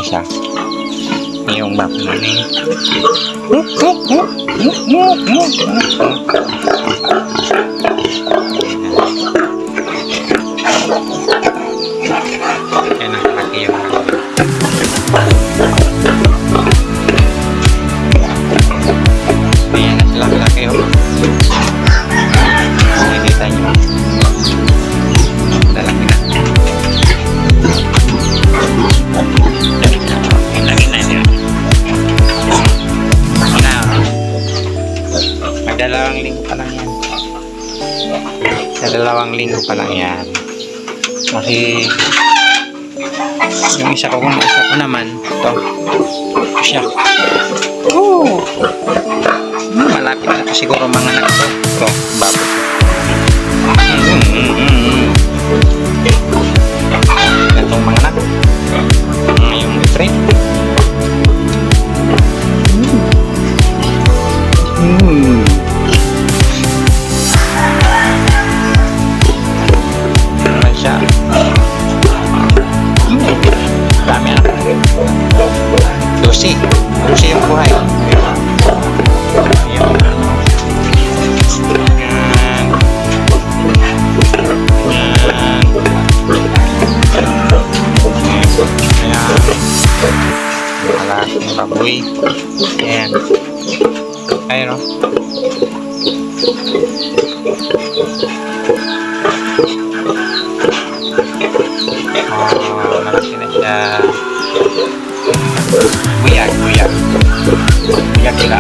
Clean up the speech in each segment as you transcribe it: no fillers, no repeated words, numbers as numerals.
siya. Yung map na ni. Yan ang kalaki yung ayan na sila kalaki yung nakikita nyo. Lalaki na. Dalawang linggo pa lang yan. Sa 2 linggo pa lang yan. Kasi yung isa ko naman ito siya. Malapit na ito siguro mga anak ko. Ito, babo. Itong mga anak. Yung friend. Dami anak. 12 yung buhay. Ayan. Malaking baboy. Ayan. Ayan o. Malaki na siya. Buyag sila.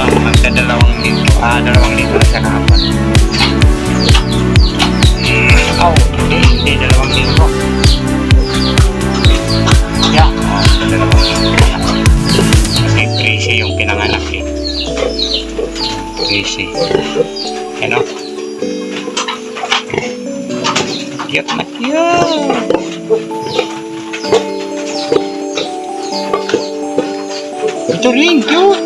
Yung magdadalawang linggo na siya kahapon. Hindi 2 linggo. Yeah, 2 linggo. Kasi 13 yung pinanganak eh. 13. Ano? Cute na cute. Ito rin, cute.